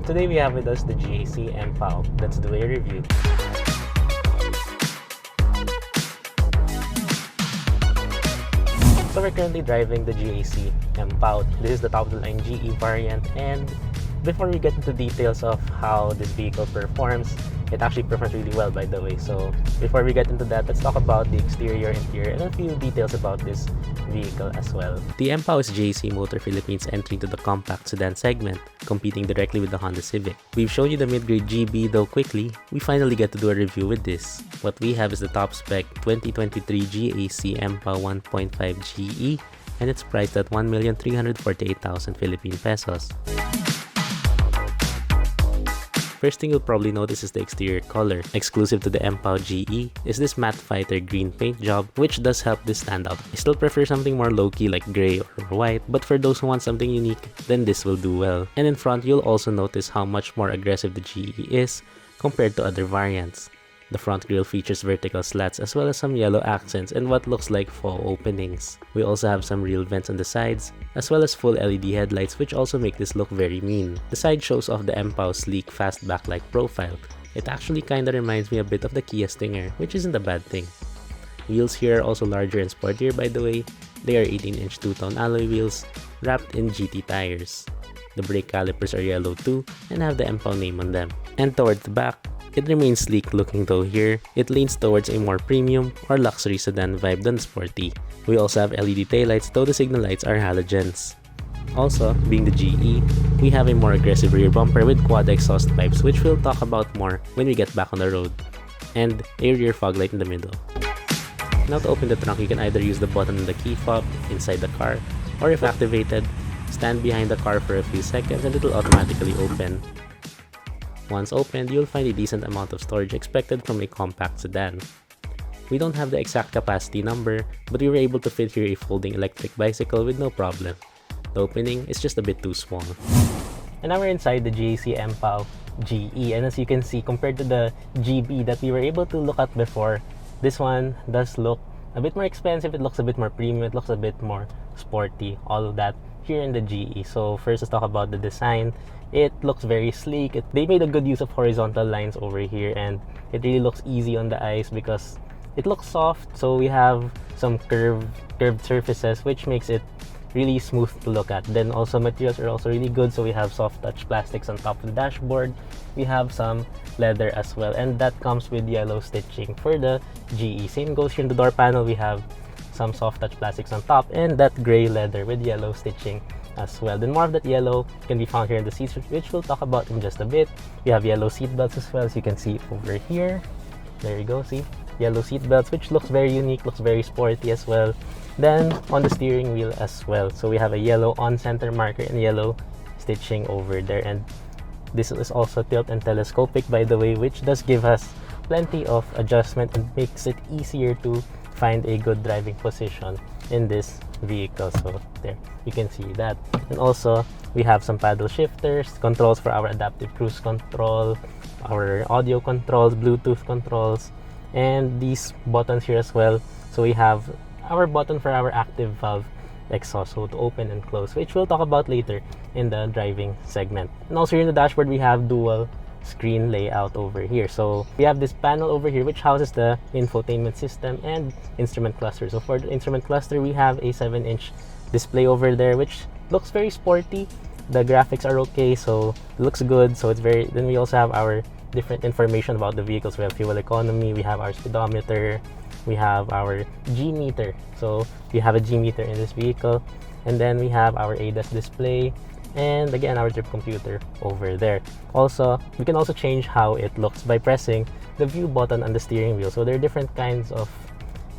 Today we have with us the GAC Empow. Let's do a review. So we're currently driving the GAC Empow. This is the top-of-the-line GE variant, and before we get into details of how this vehicle performs, it actually performs really well, by the way. So before we get into that, let's talk about the exterior, interior, and a few details about this vehicle as well. The Empow is GAC Motor Philippines' entry into the compact sedan segment, competing directly with the Honda Civic. We've shown you the mid-grade GB, though quickly, we finally get to do a review with this. What we have is the top-spec 2023 GAC Empow 1.5 GE, and it's priced at 1,348,000 Philippine pesos. First thing you'll probably notice is the exterior color. Exclusive to the Empow GE is this matte fighter green paint job, which does help this stand out. I still prefer something more low-key like gray or white, but for those who want something unique, then this will do well. And in front, you'll also notice how much more aggressive the GE is compared to other variants. The front grille features vertical slats as well as some yellow accents and what looks like faux openings. We also have some real vents on the sides, as well as full LED headlights, which also make this look very mean. The side shows off the Empow's sleek, fast backlight profile. It actually kinda reminds me a bit of the Kia Stinger, which isn't a bad thing. Wheels here are also larger and sportier, by the way. They are 18-inch two-tone alloy wheels, wrapped in GT tires. The brake calipers are yellow too, and have the Empow name on them. And towards the back, it remains sleek looking, though here, it leans towards a more premium or luxury sedan vibe than sporty. We also have LED taillights, though the signal lights are halogens. Also, being the GE, we have a more aggressive rear bumper with quad exhaust pipes, which we'll talk about more when we get back on the road, and a rear fog light in the middle. Now to open the trunk, you can either use the button on the key fob inside the car, or if activated, stand behind the car for a few seconds and it will automatically open. Once opened, you'll find a decent amount of storage expected from a compact sedan. We don't have the exact capacity number, but we were able to fit here a folding electric bicycle with no problem. The opening is just a bit too small. And now we're inside the GAC Empow GE, and as you can see, compared to the GB that we were able to look at before, this one does look a bit more expensive, it looks a bit more premium, it looks a bit more sporty, all of that here in the GE. So first, let's talk about the design. It looks very sleek. They made a good use of horizontal lines over here, and it really looks easy on the eyes because it looks soft. So we have some curved surfaces, which makes it really smooth to look at. Then also materials are also really good. So we have soft touch plastics on top of the dashboard. We have some leather as well, and that comes with yellow stitching for the GE. Same goes here in the door panel. We have some soft touch plastics on top and that gray leather with yellow stitching as well. Then more of that yellow can be found here in the seats, which we'll talk about in just a bit. We have yellow seat belts as well, as you can see over here. There you go, see? Yellow seat belts, which looks very unique, looks very sporty as well. Then on the steering wheel as well, so we have a yellow on-center marker and yellow stitching over there. And this is also tilt and telescopic, by the way, which does give us plenty of adjustment and makes it easier to find a good driving position in this vehicle. So there, you can see that. And also, we have some paddle shifters, controls for our adaptive cruise control, our audio controls, Bluetooth controls, and these buttons here as well. So we have our button for our active valve exhaust, so to open and close, which we'll talk about later in the driving segment. And also here in the dashboard, we have dual screen layout over here. So we have this panel over here which houses the infotainment system and instrument cluster. So for the instrument cluster, we have a 7-inch display over there, which looks very sporty. The graphics are okay, so it looks good. So it's very, then we also have our different information about the vehicles. We have fuel economy, we have our speedometer, we have our G meter. So we have a G meter in this vehicle, and then we have our ADAS display, and again our trip computer over there. Also, we can also change how it looks by pressing the view button on the steering wheel. So there are different kinds of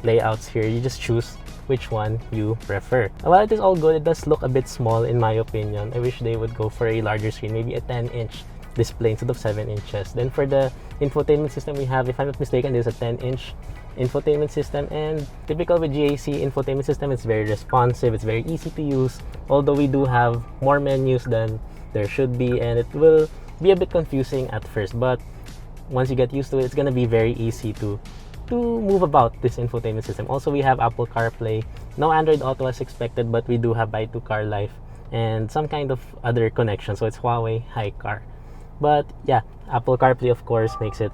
layouts here. You just choose which one you prefer. While it is all good, it does look a bit small in my opinion. I wish they would go for a larger screen, maybe a 10-inch display instead of 7 inches. Then for the infotainment system, we have, if I'm not mistaken, this is a 10-inch infotainment system, and typical with GAC infotainment system, it's very responsive, it's very easy to use, although we do have more menus than there should be, and it will be a bit confusing at first, but once you get used to it, it's gonna be very easy to move about this infotainment system. Also, we have Apple CarPlay, no Android Auto as expected, but we do have Buy to Car Life and some kind of other connection, so it's Huawei HiCar. But yeah, Apple CarPlay of course makes it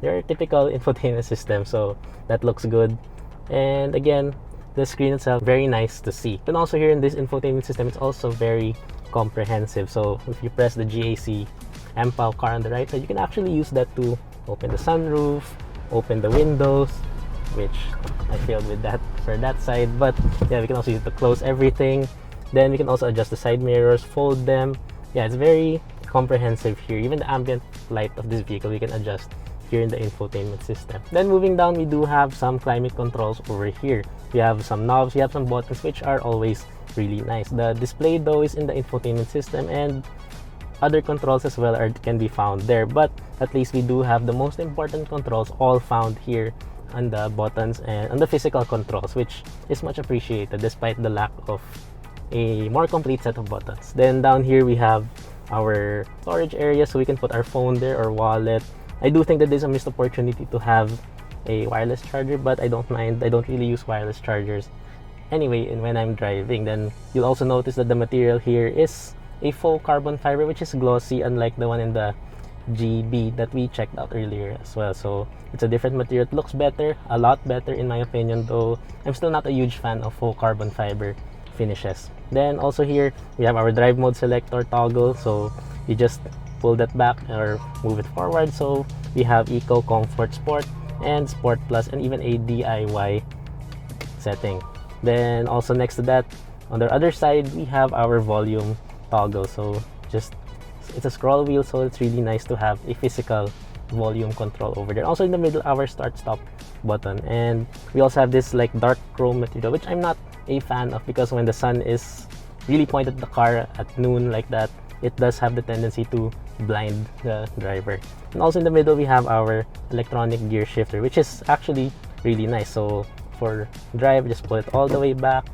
your typical infotainment system, so that looks good. And again, the screen itself, very nice to see. And also here in this infotainment system, it's also very comprehensive. So if you press the GAC Empow car on the right side, you can actually use that to open the sunroof, open the windows, which I failed with that for that side. But yeah, we can also use it to close everything. Then we can also adjust the side mirrors, fold them. Yeah, it's very comprehensive here. Even the ambient light of this vehicle, we can adjust here in the infotainment system. Then moving down, we do have some climate controls over here. We have some knobs, we have some buttons, which are always really nice. The display though is in the infotainment system, and other controls as well can be found there, but at least we do have the most important controls all found here on the buttons and on the physical controls, which is much appreciated despite the lack of a more complete set of buttons. Then down here we have our storage area, so we can put our phone there or wallet. I do think that there's a missed opportunity to have a wireless charger, but I don't mind. I don't really use wireless chargers anyway and when I'm driving. Then you'll also notice that the material here is a faux carbon fiber, which is glossy, unlike the one in the GB that we checked out earlier as well. So it's a different material. It looks better, a lot better in my opinion, though I'm still not a huge fan of faux carbon fiber finishes. Then also here we have our drive mode selector toggle, so you just pull that back or move it forward. So we have Eco, Comfort, Sport, and Sport Plus, and even a DIY setting. Then also next to that, on the other side, we have our volume toggle. So just it's a scroll wheel, so it's really nice to have a physical volume control over there. Also in the middle, our start stop button, and we also have this like dark chrome material, which I'm not a fan of, because when the sun is really pointed at the car at noon like that, it does have the tendency to blind the driver. And also in the middle, we have our electronic gear shifter, which is actually really nice. So for drive, just pull it all the way back.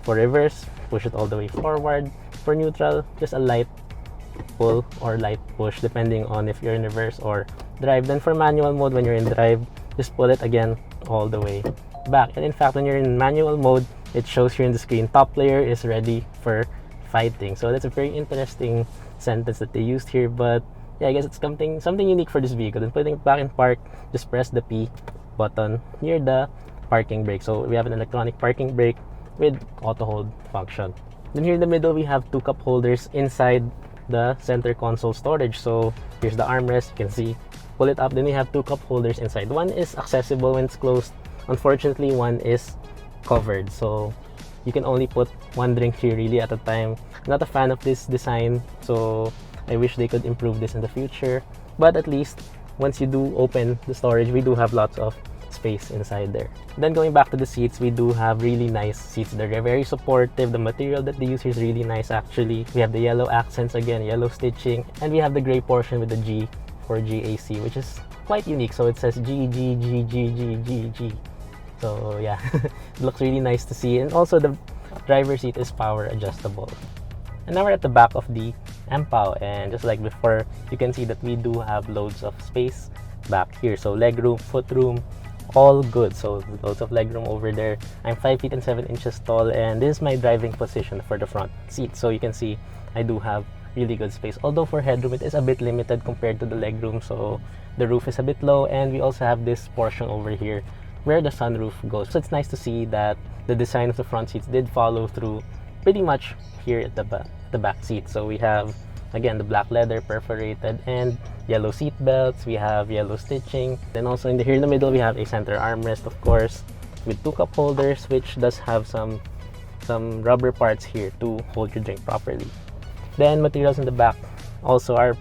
For reverse, push it all the way forward. For neutral, just a light pull or light push depending on if you're in reverse or drive. Then for manual mode, when you're in drive, just pull it again all the way back. And in fact, when you're in manual mode, it shows here in the screen, top player is ready for fighting. So that's a very interesting sentence that they used here. But yeah, I guess it's something unique for this vehicle. Then putting it back in park, just press the P button near the parking brake. So we have an electronic parking brake with auto hold function. Then here in the middle, we have two cup holders inside the center console storage. So here's the armrest, you can see, pull it up, then we have two cup holders inside. One is accessible when it's closed. Unfortunately, one is covered, so you can only put one drink here really at a time. I'm not a fan of this design, so I wish they could improve this in the future. But at least once you do open the storage, we do have lots of space inside there. Then going back to the seats, we do have really nice seats. They're very supportive. The material that they use here is really nice actually. We have the yellow accents again, yellow stitching, and we have the gray portion with the G for GAC, which is quite unique. So it says G, G, G, G, G, G, G. So yeah, it looks really nice to see. And also the driver seat is power adjustable. And now we're at the back of the Empow, and just like before, you can see that we do have loads of space back here. So leg room, foot room, all good. So loads of legroom over there. I'm 5 feet and 7 inches tall, and this is my driving position for the front seat. So you can see I do have really good space, although for headroom it is a bit limited compared to the legroom. So the roof is a bit low, and we also have this portion over here where the sunroof goes. So it's nice to see that the design of the front seats did follow through pretty much here at the back seat. So we have again the black leather perforated and yellow seat belts. We have yellow stitching. Then also here in the middle, we have a center armrest, of course, with two cup holders, which does have some rubber parts here to hold your drink properly. Then materials in the back also are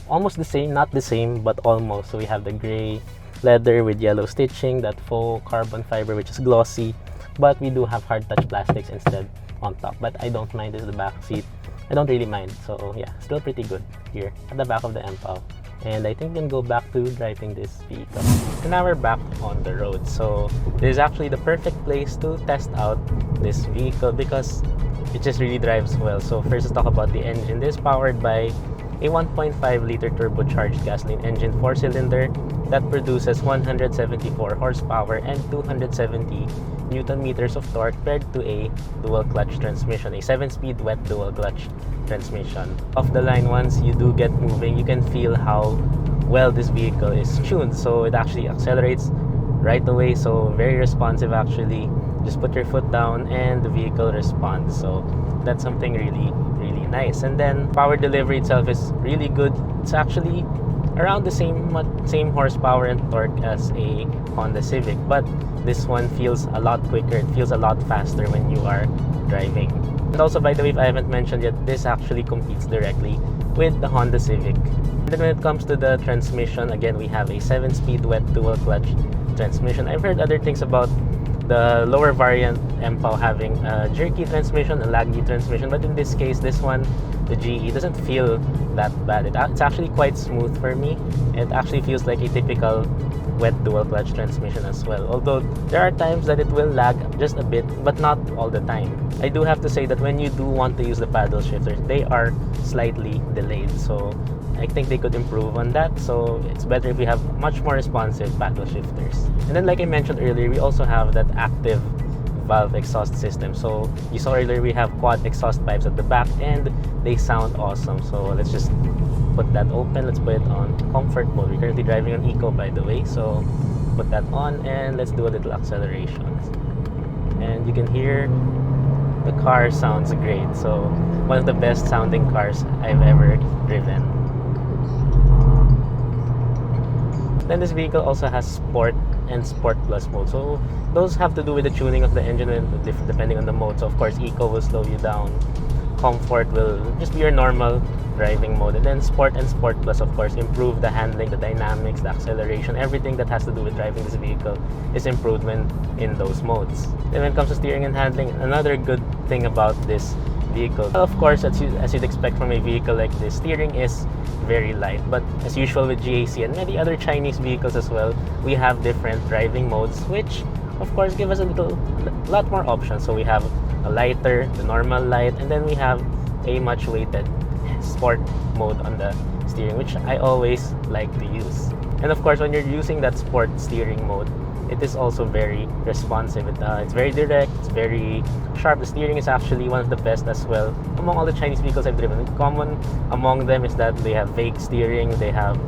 almost the same, not the same, but almost. So we have the gray leather with yellow stitching, that faux carbon fiber, which is glossy, but we do have hard touch plastics instead on top. But I don't mind, this is the back seat. I don't really mind. So yeah, still pretty good here at the back of the Empow. And I think we can go back to driving this vehicle. And now we're back on the road. So this is actually the perfect place to test out this vehicle because it just really drives well. So first, let's talk about the engine. This is powered by a 1.5 liter turbocharged gasoline engine, 4-cylinder, that produces 174 horsepower and 270 Newton meters of torque paired to a dual clutch transmission, a 7-speed wet dual clutch transmission. Off the line, once you do get moving, you can feel how well this vehicle is tuned. So it actually accelerates right away, so very responsive actually. Just put your foot down and the vehicle responds. So that's something really nice. And then power delivery itself is really good. It's actually around the same horsepower and torque as a Honda Civic, but this one feels a lot quicker. It feels a lot faster when you are driving. And also, by the way, if I haven't mentioned yet, this actually competes directly with the Honda Civic. And then when it comes to the transmission, again, we have a 7-speed wet dual clutch transmission. I've heard other things about the lower variant Empow having a jerky transmission, a laggy transmission, but in this case, this one, the GE, doesn't feel that bad. It's actually quite smooth for me. It actually feels like a typical wet dual clutch transmission as well, although there are times that it will lag just a bit, but not all the time. I do have to say that when you do want to use the paddle shifters, they are slightly delayed, so I think they could improve on that. So it's better if we have much more responsive paddle shifters. And then, like I mentioned earlier, we also have that active valve exhaust system. So you saw earlier we have quad exhaust pipes at the back and they sound awesome. So let's just put that open. Let's put it on comfort mode. We're currently driving on eco, by the way, so put that on and let's do a little acceleration. And you can hear the car sounds great. So one of the best sounding cars I've ever driven. Then this vehicle also has Sport and Sport Plus mode. So those have to do with the tuning of the engine depending on the mode. So of course, Eco will slow you down. Comfort will just be your normal driving mode. And then Sport and Sport Plus, of course, improve the handling, the dynamics, the acceleration, everything that has to do with driving this vehicle is improvement in those modes. Then when it comes to steering and handling, another good thing about this vehicle, of course, as you'd expect from a vehicle like this, steering is very light. But as usual with GAC and many other Chinese vehicles as well, we have different driving modes, which of course give us a lot more options. So we have a lighter, the normal light, and then we have a much weighted sport mode on the steering, which I always like to use. And of course, when you're using that sport steering mode, it is also very responsive. It's very direct, it's very sharp. The steering is actually one of the best as well among all the Chinese vehicles I've driven. Common among them is that they have vague steering, they have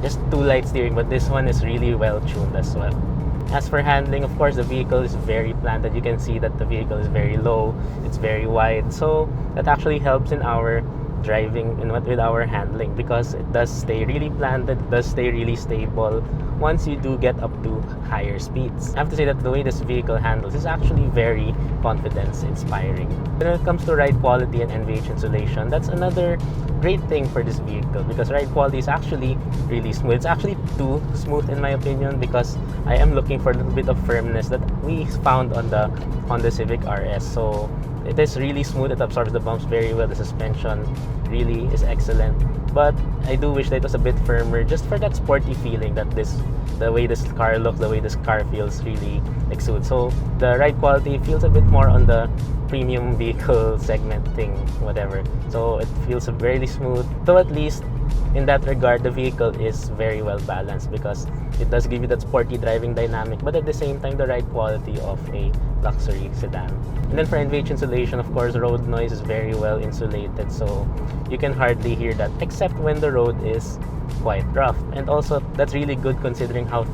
just too light steering, but this one is really well tuned as well. As for handling, of course, the vehicle is very planted. You can see that the vehicle is very low, it's very wide, so that actually helps in our driving and with our handling, because it does stay really planted, it does stay really stable once you do get up to higher speeds. I have to say that the way this vehicle handles is actually very confidence inspiring. When it comes to ride quality and NVH insulation, that's another great thing for this vehicle, because ride quality is actually really smooth. It's actually too smooth in my opinion, because I am looking for a little bit of firmness that we found on the Honda Civic RS. So it is really smooth, it absorbs the bumps very well, the suspension really is excellent, but I do wish that it was a bit firmer just for that sporty feeling that the way this car looks, the way this car feels really exudes. So the ride quality feels a bit more on the premium vehicle segment thing, whatever. So it feels really smooth, though at least in that regard, the vehicle is very well balanced, because it does give you that sporty driving dynamic, but at the same time, the ride quality of a luxury sedan. And then for NVH insulation, of course, road noise is very well insulated, so you can hardly hear that, except when the road is quite rough. And also, that's really good considering how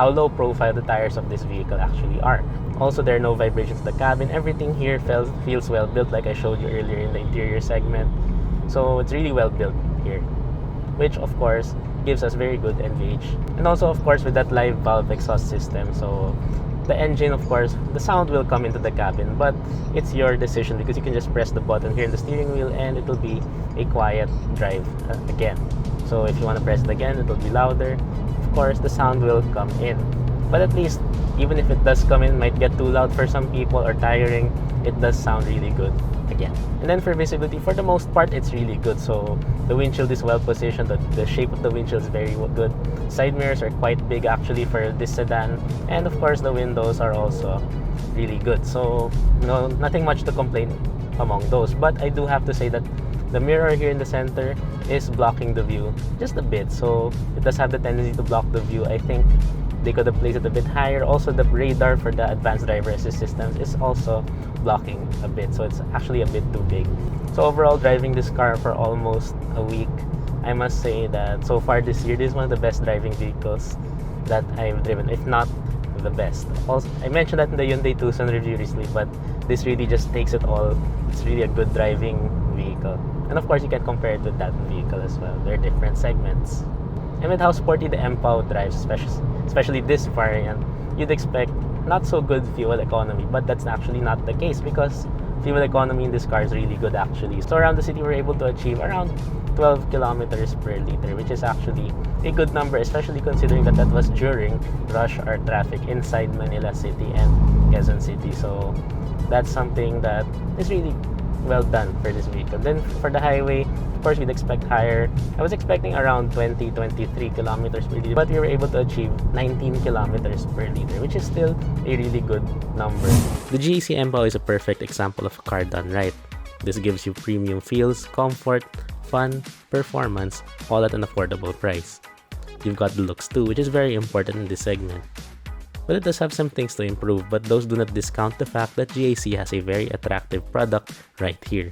low profile the tires of this vehicle actually are. Also, there are no vibrations in the cabin. Everything here feels well built, like I showed you earlier in the interior segment. So it's really well built here, which of course gives us very good NVH. And also, of course, with that live valve exhaust system, so the engine, of course, the sound will come into the cabin, but it's your decision, because you can just press the button here in the steering wheel and it will be a quiet drive again. So if you want to press it again, it will be louder. Of course, the sound will come in, but at least even if it does come in, it might get too loud for some people or tiring, it does sound really good again. And then for visibility, for the most part, it's really good. So the windshield is well positioned, the shape of the windshield is very good. Side mirrors are quite big actually for this sedan, and of course the windows are also really good. So nothing much to complain among those, but I do have to say that The mirror here in the center is blocking the view just a bit, so it does have the tendency to block the view. I think they could have placed it a bit higher. Also, the radar for the advanced driver assist systems is also blocking a bit, so it's actually a bit too big. So overall, driving this car for almost a week, I must say that so far this year, this is one of the best driving vehicles that I've driven, if not the best. Also, I mentioned that in the Hyundai Tucson review recently, but this really just takes it all. It's really a good driving vehicle. And of course, you can compare it with that vehicle as well. They're different segments. And with how sporty the Empow drives, especially this variant, you'd expect not so good fuel economy, but that's actually not the case because fuel economy in this car is really good actually. So around the city, we're able to achieve around 12 kilometers per liter, which is actually a good number, especially considering that that was during rush hour traffic inside Manila City and Quezon City. So that's something that is really well done for this vehicle. Then for the highway, of course, we'd expect higher. I was expecting around 23 kilometers per liter, but we were able to achieve 19 kilometers per liter, which is still a really good number. The GAC Empow is a perfect example of a car done right. This gives you premium feels, comfort, fun, performance, all at an affordable price. You've got the looks too, which is very important in this segment. But it does have some things to improve, but those do not discount the fact that GAC has a very attractive product right here.